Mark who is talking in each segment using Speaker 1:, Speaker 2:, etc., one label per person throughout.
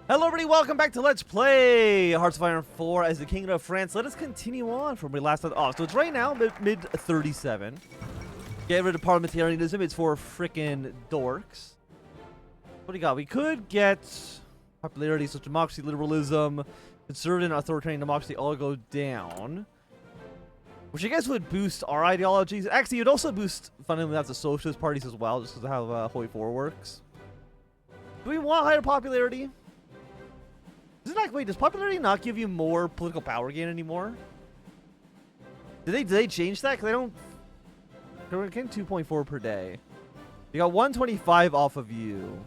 Speaker 1: Hello everybody, welcome back to Let's Play Hearts of Iron 4 as the Kingdom of France. Let us continue on from where we last left off. So it's right now, mid 37. Get rid of parliamentarianism, it's for frickin' dorks. What do you got? We could get popularity, so democracy, liberalism, conservative and authoritarian democracy all go down. Which I guess would boost our ideologies. Actually, it would also boost, funnily enough, the socialist parties as well, just because of how HOI4 works. Do we want higher popularity? Wait, does popularity not give you more political power gain anymore? Did they change that? Because I don't... We're getting 2.4 per day. You got 125 off of you.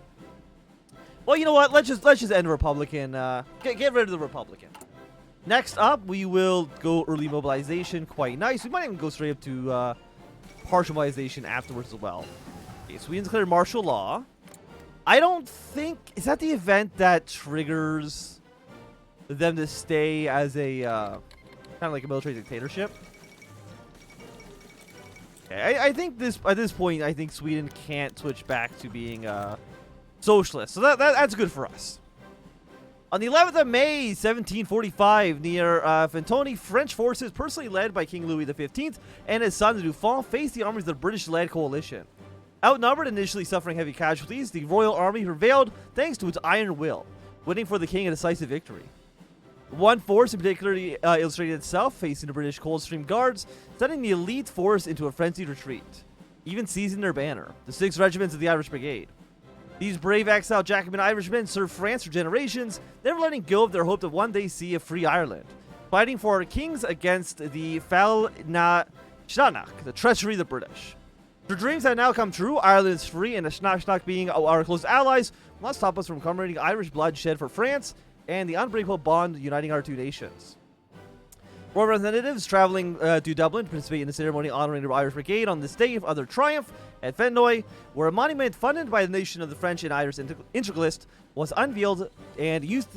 Speaker 1: Well, you know what? Let's just end Republican. Get rid of the Republican. Next up, we will go early mobilization. Quite nice. We might even go straight up to partial mobilization afterwards as well. Okay, so we declared martial law. I don't think... Is that the event that triggers them to stay as a kind of like a military dictatorship? Okay, I think at this point, I think Sweden can't switch back to being socialist, so that's good for us. On the 11th of May, 1745, near Fantoni, French forces, personally led by King Louis XV and his son, the Dauphin, faced the armies of the British-led coalition. Outnumbered, initially suffering heavy casualties, the Royal Army prevailed thanks to its iron will, winning for the king a decisive victory. One force in particular illustrated itself, facing the British Coldstream Guards, sending the elite force into a frenzied retreat, even seizing their banner, the 6 regiments of the Irish Brigade. These brave exiled Jacobin Irishmen served France for generations, never letting go of their hope to one day see a free Ireland, fighting for our kings against the Fal na Shanach, the treachery of the British. Their dreams have now come true. Ireland is free, and the Shanach being our close allies will not stop us from commemorating Irish blood shed for France and the unbreakable bond uniting our two nations. Royal representatives traveling to Dublin to participate in the ceremony honoring the Irish Brigade on this day of their triumph at Fennoy, where a monument funded by the nation of the French and Irish integralists was unveiled, and used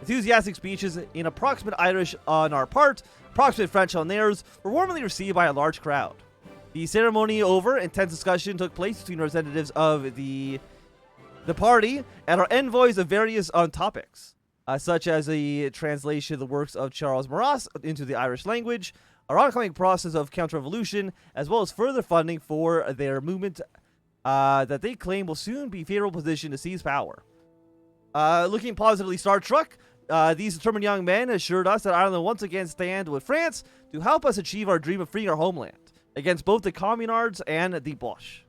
Speaker 1: enthusiastic speeches in approximate Irish on our part, approximate French on theirs, were warmly received by a large crowd. The ceremony over, intense discussion took place between representatives of the party and our envoys of various topics, such as the translation of the works of Charles Maurras into the Irish language, our ongoing process of counter-revolution, as well as further funding for their movement that they claim will soon be in a favorable position to seize power. Looking positively Star Trek, these determined young men assured us that Ireland will once again stand with France to help us achieve our dream of freeing our homeland against both the communards and the Boche.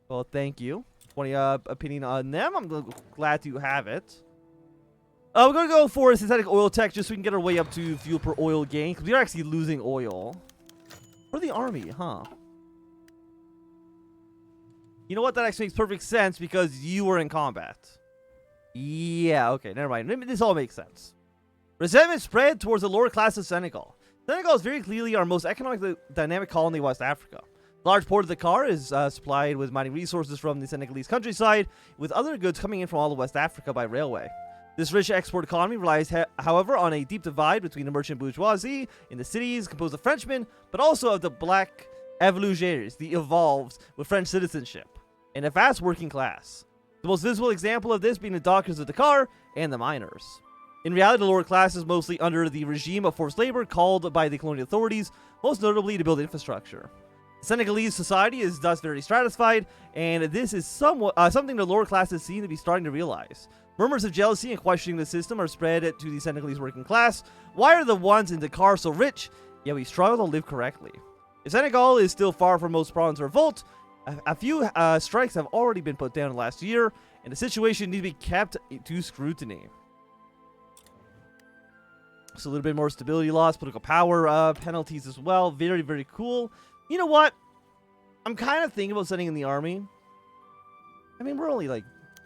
Speaker 1: Well, thank you. 20 opinion on them. I'm glad to have it. We're going to go for synthetic oil tech just so we can get our way up to fuel per oil gain, because we are actually losing oil. For the army, huh? You know what? That actually makes perfect sense because you were in combat. Yeah, okay, never mind. This all makes sense. Resentment spread towards the lower class of Senegal. Senegal is very clearly our most economically dynamic colony in West Africa. Large port of the car is supplied with mining resources from the Senegalese countryside, with other goods coming in from all of West Africa by railway. This rich export economy relies, however, on a deep divide between the merchant bourgeoisie in the cities, composed of Frenchmen, but also of the black évoluers, the evolves, with French citizenship, and a vast working class. The most visible example of this being the dockers of Dakar and the miners. In reality, the lower class is mostly under the regime of forced labor called by the colonial authorities, most notably to build infrastructure. Senegalese society is thus very stratified, and this is somewhat something the lower classes seem to be starting to realize. Murmurs of jealousy and questioning the system are spread to the Senegalese working class. Why are the ones in Dakar so rich, yet we struggle to live correctly? If Senegal is still far from most provinces revolt, a few strikes have already been put down last year, and the situation needs to be kept to scrutiny. So a little bit more stability loss, political power penalties as well. Very, very cool. You know what? I'm kind of thinking about sending in the army. I mean, we're only like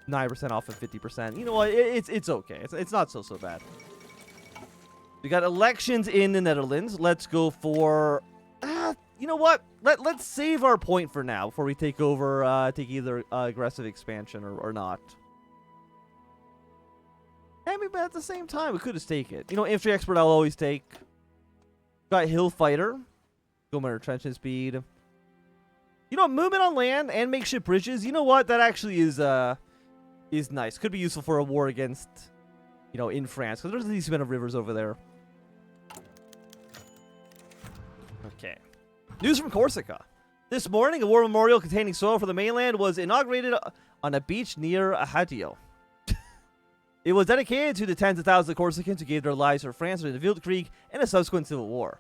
Speaker 1: 9% off of 50%. You know what? It's okay. It's not so bad. We got elections in the Netherlands. Let's go for... you know what? Let's save our point for now before we take over, take either aggressive expansion or not. I mean, but at the same time, we could just take it. You know, infantry expert I'll always take. Got hill fighter. Go my retrenchment speed. You know, movement on land and makeshift bridges. You know what? That actually is is nice. Could be useful for a war against, you know, in France, because there's a decent amount of rivers over there. Okay. News from Corsica. This morning, a war memorial containing soil for the mainland was inaugurated on a beach near Ajaccio. It was dedicated to the tens of thousands of Corsicans who gave their lives for France during the Weltkrieg and a subsequent civil war.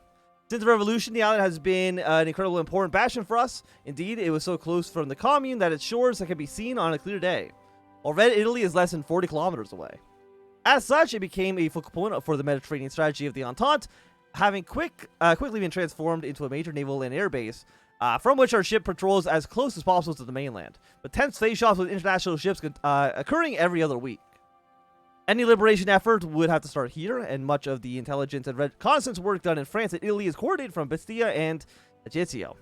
Speaker 1: Since the revolution, the island has been an incredibly important bastion for us. Indeed, it was so close from the commune that its shores can be seen on a clear day. Already, Italy is less than 40 kilometers away. As such, it became a focal point for the Mediterranean strategy of the Entente, having quickly been transformed into a major naval and air base, from which our ship patrols as close as possible to the mainland, with tense face-offs with international ships occurring every other week. Any liberation effort would have to start here, and much of the intelligence and reconnaissance work done in France and Italy is coordinated from Bastia and Ajaccio.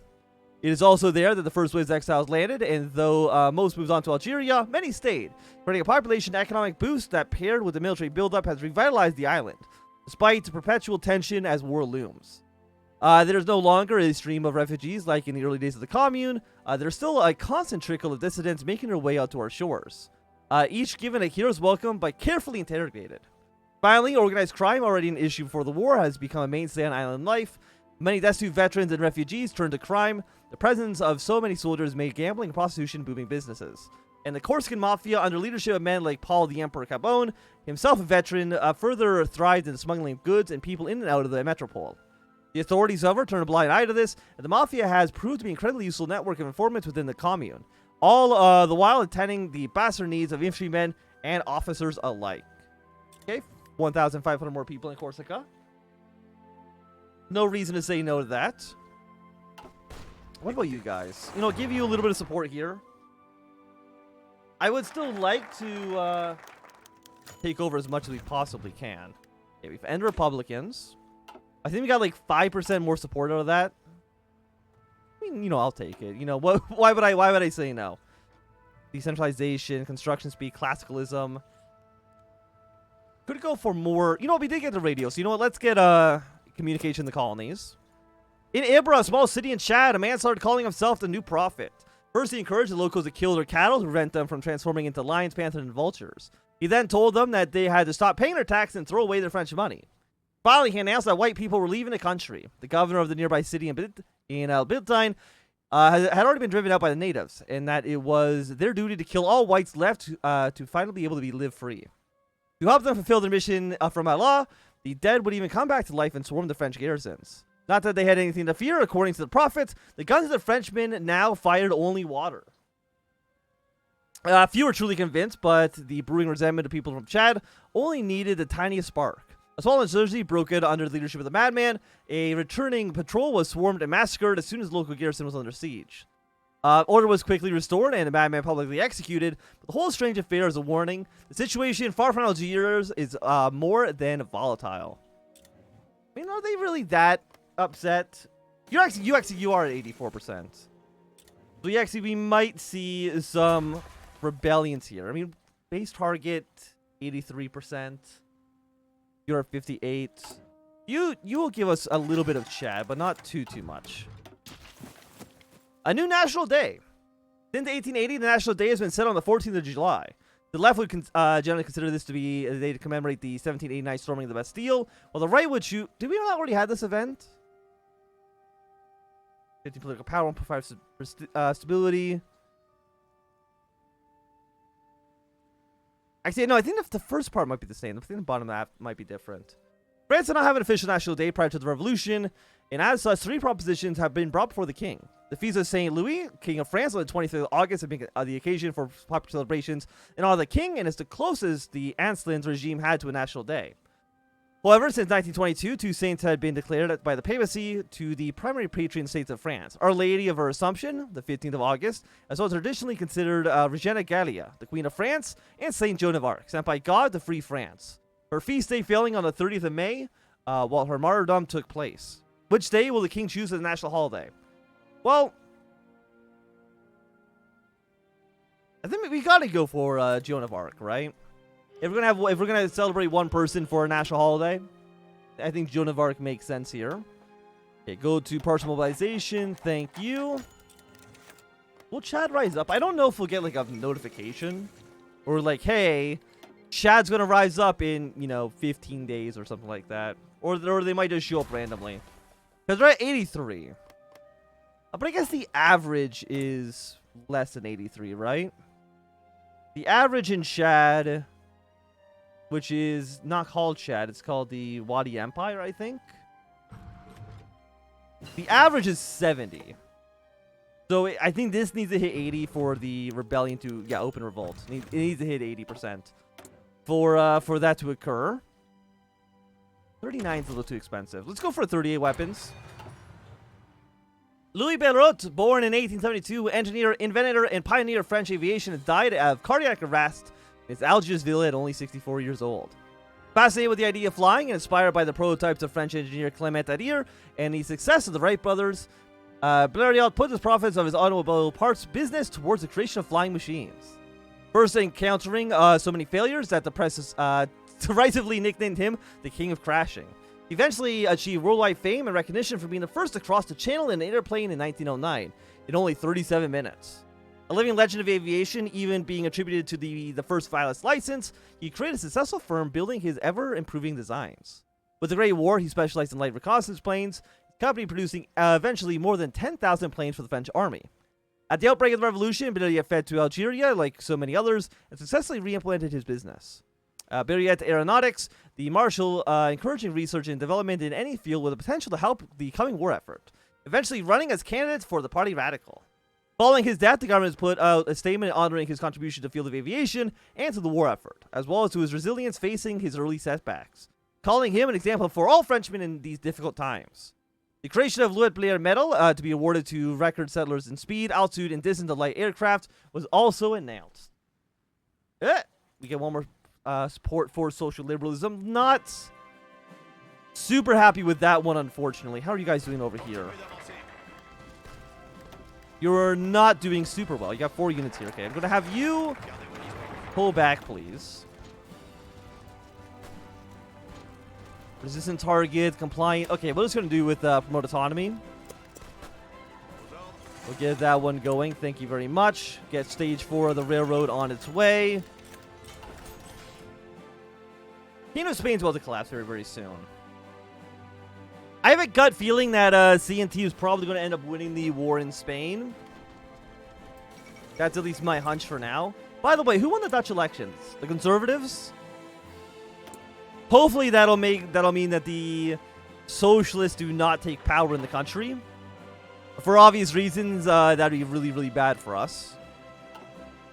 Speaker 1: It is also there that the first waves of exiles landed, and though most moved on to Algeria, many stayed, creating a population economic boost that, paired with the military buildup, has revitalized the island, despite perpetual tension as war looms. There is no longer a stream of refugees like in the early days of the commune. There's still a constant trickle of dissidents making their way out to our shores, each given a hero's welcome but carefully interrogated. Finally, organized crime, already an issue before the war, has become a mainstay on island life. Many destitute veterans and refugees turned to crime. The presence of so many soldiers made gambling and prostitution booming businesses. And the Corsican mafia, under leadership of men like Paul the Emperor Carbone, himself a veteran, further thrived in smuggling goods and people in and out of the metropole. The authorities, however, turned a blind eye to this, and the mafia has proved to be an incredibly useful network of informants within the commune, all the while attending the baser needs of infantrymen and officers alike. Okay, 1,500 more people in Corsica. No reason to say no to that. What about you guys? You know, give you a little bit of support here. I would still like to take over as much as we possibly can. Okay, we've ended Republicans. I think we got like 5% more support out of that. I mean, you know, I'll take it. You know, why would I say no? Decentralization, construction speed, classicalism. Could go for more. You know, we did get the radio, so you know what? Let's get communication in the colonies. In Ibra, a small city in Chad, a man started calling himself the new prophet. First, he encouraged the locals to kill their cattle to prevent them from transforming into lions, panthers, and vultures. He then told them that they had to stop paying their tax and throw away their French money. Finally, he announced that white people were leaving the country. The governor of the nearby city in Biltine had already been driven out by the natives, and that it was their duty to kill all whites left to finally be able to live free. To help them fulfill their mission from Allah, the dead would even come back to life and swarm the French garrisons. Not that they had anything to fear, according to the prophets, the guns of the Frenchmen now fired only water. Few were truly convinced, but the brewing resentment of people from Chad only needed the tiniest spark. A small insurgency broke out under the leadership of the madman. A returning patrol was swarmed and massacred as soon as the local garrison was under siege. Order was quickly restored and the madman publicly executed. But the whole strange affair is a warning. The situation, far from Algiers, is more than volatile. I mean, are they really that upset? You are at 84%. So we might see some rebellions here. I mean, base target 83%. You're at 58. You will give us a little bit of Chad, but not too much. A new national day. Since 1880, the national day has been set on the 14th of July. The left would generally consider this to be a day to commemorate the 1789 storming of the Bastille, while the right would shoot. Did we not already have this event? 15 political power, 1.5 stability. Actually, no, I think the first part might be the same. I think the bottom half might be different. France did not have an official national day prior to the revolution, and as such, 3 propositions have been brought before the king. The feast of Saint Louis, King of France, on the 25th of August, have been the occasion for popular celebrations in honor of the king, and is the closest the Ancelins regime had to a national day. However, since 1922, 2 saints had been declared by the papacy to the primary patron saints of France. Our Lady of her Assumption, the 15th of August, as well as traditionally considered Regina Gallia, the Queen of France, and Saint Joan of Arc, sent by God to free France. Her feast day falling on the 30th of May, while her martyrdom took place. Which day will the king choose as a national holiday? Well, I think we gotta go for Joan of Arc, right? If we're gonna celebrate one person for a national holiday, I think Joan of Arc makes sense here. Okay, go to partial mobilization. Thank you. Will Chad rise up? I don't know if we'll get like a notification. Or like, hey, Shad's gonna rise up in, 15 days or something like that. Or they might just show up randomly. Because we're at 83. But I guess the average is less than 83, right? The average in Shad, which is not called Shad, it's called the Wadi Empire, I think. The average is 70. So I think this needs to hit 80 for the rebellion to, open revolt. It needs to hit 80% for that to occur. 39 is a little too expensive. Let's go for 38 weapons. Louis Bellerotte, born in 1872, engineer, inventor, and pioneer of French aviation, died of cardiac arrest in his Algiers villa at only 64 years old. Fascinated with the idea of flying and inspired by the prototypes of French engineer Clement Adir and the success of the Wright brothers, Bellerotte put the profits of his automobile parts business towards the creation of flying machines. First encountering so many failures that the press derisively nicknamed him the King of Crashing. He eventually achieved worldwide fame and recognition for being the first to cross the channel in an airplane in 1909 in only 37 minutes. A living legend of aviation, even being attributed to the first pilot's license, he created a successful firm building his ever-improving designs. With the Great War, he specialized in light reconnaissance planes, his company producing eventually more than 10,000 planes for the French army. At the outbreak of the revolution, Bellerotte fled to Algeria, like so many others, and successfully re-implemented his business. Bellerotte Aeronautics, the Marshal, encouraging research and development in any field with the potential to help the coming war effort, eventually running as candidates for the Party Radical. Following his death, the government has put out a statement honoring his contribution to the field of aviation and to the war effort, as well as to his resilience facing his early setbacks, calling him an example for all Frenchmen in these difficult times. The creation of Louis Blériot Medal, to be awarded to record settlers in speed, altitude, and distance of light aircraft, was also announced. We get one more support for social liberalism. Not super happy with that one, unfortunately. How are you guys doing over here? You're not doing super well. You got 4 units here. Okay, I'm going to have you pull back, please. Resistant target, compliant. Okay, what is going to do with promote autonomy? We'll get that one going. Thank you very much. Get stage 4 of the railroad on its way. Kingdom of Spain's about to collapse very, very soon. I have a gut feeling that CNT is probably going to end up winning the war in Spain. That's at least my hunch for now. By the way, who won the Dutch elections? The Conservatives? Hopefully that'll mean that the socialists do not take power in the country. For obvious reasons, that'd be really, really bad for us.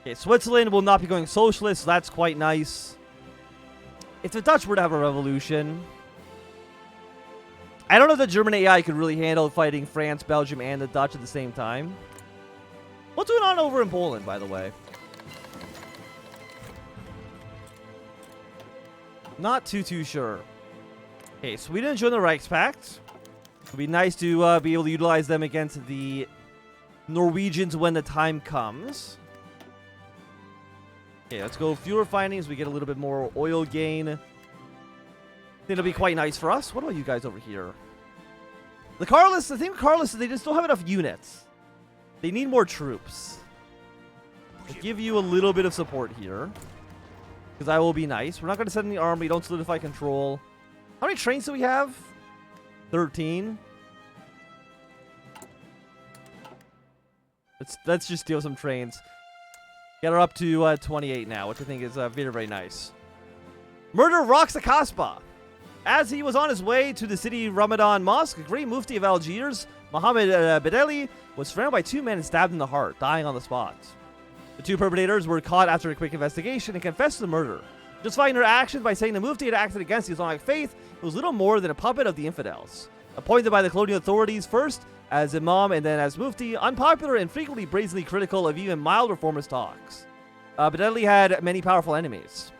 Speaker 1: Okay, Switzerland will not be going socialist, so that's quite nice. If the Dutch were to have a revolution, I don't know if the German AI could really handle fighting France, Belgium, and the Dutch at the same time. What's going on over in Poland, by the way? Not too sure. Okay, Sweden joined the Reichspakt. It'd be nice to be able to utilize them against the Norwegians when the time comes. Okay, let's go fuel refinings. We get a little bit more oil gain. It'll be quite nice for us. What about you guys over here? The Carlists, the thing with Carlists is they just don't have enough units. They need more troops. I'll give you a little bit of support here, because I will be nice. We're not going to send in the army. Don't solidify control. How many trains do we have? 13. Let's just steal some trains. Get her up to 28 now, which I think is very, very nice. Murder rocks the Casbah. As he was on his way to the city Ramadan Mosque, a great mufti of Algiers, Mohammed Bedeli, was surrounded by 2 men and stabbed in the heart, dying on the spot. The 2 perpetrators were caught after a quick investigation and confessed to the murder. Justifying their actions by saying the mufti had acted against the Islamic faith, it was little more than a puppet of the infidels. Appointed by the colonial authorities first as imam and then as mufti, unpopular and frequently brazenly critical of even mild reformist talks. Bedeli had many powerful enemies.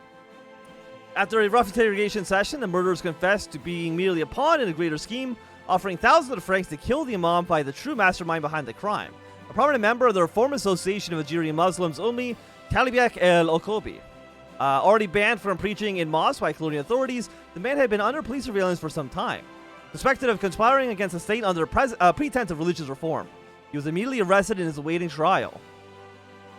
Speaker 1: After a rough interrogation session, the murderers confessed to being merely a pawn in a greater scheme, offering thousands of francs to kill the imam by the true mastermind behind the crime, a prominent member of the Reform Association of Algerian Muslims only, Talibek el-Okobi. Already banned from preaching in mosques by colonial authorities, the man had been under police surveillance for some time. Suspected of conspiring against the state under pretense of religious reform, he was immediately arrested and is awaiting trial.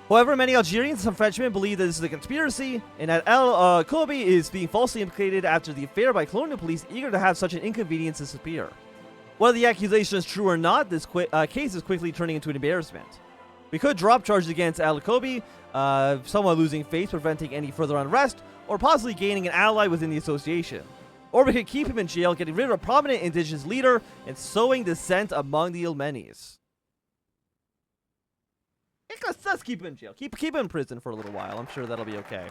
Speaker 1: However, many Algerians and some Frenchmen believe that this is a conspiracy, and that El Kobi is being falsely implicated after the affair by colonial police eager to have such an inconvenience disappear. Whether the accusation is true or not, this case is quickly turning into an embarrassment. We could drop charges against El Kobi, somewhat losing face, preventing any further unrest, or possibly gaining an ally within the association. Or we could keep him in jail, getting rid of a prominent indigenous leader, and sowing dissent among the Ilmenis. Let's keep him in jail. Keep him in prison for a little while. I'm sure that'll be okay.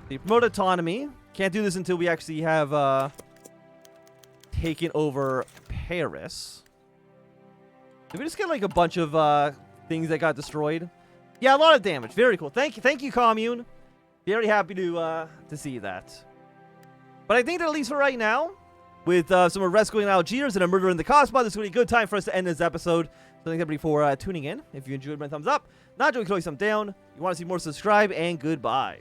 Speaker 1: The promote autonomy. Can't do this until we actually have taken over Paris. Did we just get like a bunch of things that got destroyed? Yeah, a lot of damage. Very cool. Thank you, commune. Very happy to see that. But I think that at least for right now, with some arrests going on Algiers and a murder in the Casbah, this is going to be a good time for us to end this episode. So thank everybody for tuning in. If you enjoyed, my thumbs up. Not enjoying, thumb down. You want to see more, subscribe, and goodbye.